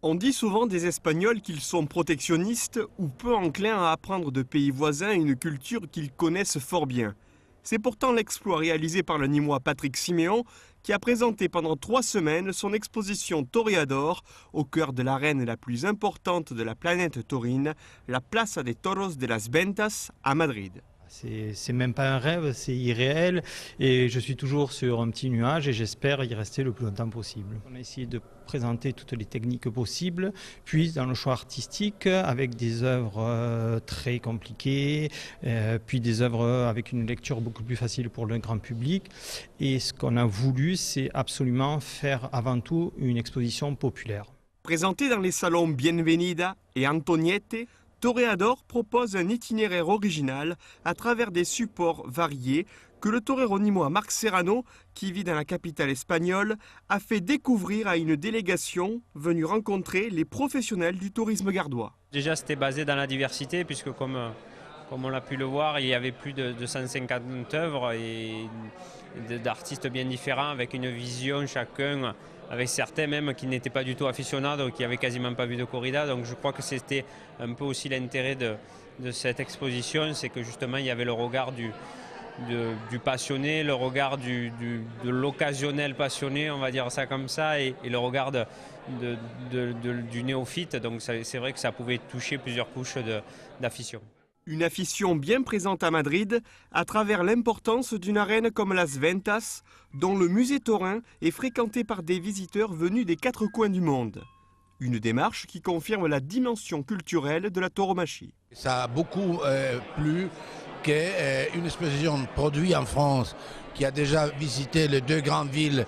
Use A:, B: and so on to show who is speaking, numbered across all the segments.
A: On dit souvent des Espagnols qu'ils sont protectionnistes ou peu enclins à apprendre de pays voisins une culture qu'ils connaissent fort bien. C'est pourtant l'exploit réalisé par le Nîmois Patrick Siméon qui a présenté pendant 3 semaines son exposition Toreador au cœur de l'arène la plus importante de la planète taurine, la Plaza de Toros de las Ventas à Madrid.
B: C'est même pas un rêve, c'est irréel et je suis toujours sur un petit nuage et j'espère y rester le plus longtemps possible. On a essayé de présenter toutes les techniques possibles, puis dans le choix artistique avec des œuvres très compliquées, puis des œuvres avec une lecture beaucoup plus facile pour le grand public. Et ce qu'on a voulu, c'est absolument faire avant tout une exposition populaire.
A: Présenté dans les salons Bienvenida et Antoniette, Toreador propose un itinéraire original à travers des supports variés que le torero nîmois Marc Serrano, qui vit dans la capitale espagnole, a fait découvrir à une délégation venue rencontrer les professionnels du tourisme gardois.
C: Déjà, c'était basé dans la diversité, puisque comme on l'a pu le voir, il y avait plus de 250 œuvres et d'artistes bien différents, avec une vision chacun, avec certains même qui n'étaient pas du tout aficionados, qui n'avaient quasiment pas vu de corrida. Donc je crois que c'était un peu aussi l'intérêt de cette exposition, c'est que justement il y avait le regard du passionné, le regard de l'occasionnel passionné, on va dire ça comme ça, et le regard du néophyte. Donc c'est vrai que ça pouvait toucher plusieurs couches d'afition.
A: Une afition bien présente à Madrid à travers l'importance d'une arène comme Las Ventas, dont le musée taurin est fréquenté par des visiteurs venus des 4 coins du monde. Une démarche qui confirme la dimension culturelle de la tauromachie.
D: Ça a beaucoup plu qu'une exposition produite en France qui a déjà visité les 2 grandes villes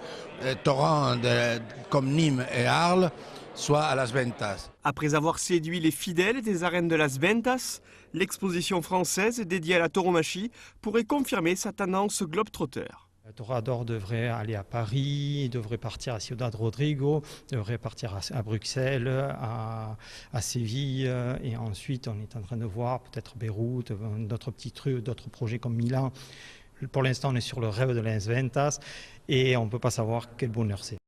D: taurantes comme Nîmes et Arles soit à Las Ventas.
A: Après avoir séduit les fidèles des arènes de Las Ventas, l'exposition française dédiée à la tauromachie pourrait confirmer sa tendance globe-trotter.
B: Toreador devrait aller à Paris, devrait partir à Ciudad Rodrigo, devrait partir à Bruxelles, à Séville, et ensuite on est en train de voir peut-être Beyrouth, d'autres petits trucs, d'autres projets comme Milan. Pour l'instant on est sur le rêve de Las Ventas et on ne peut pas savoir quel bonheur c'est.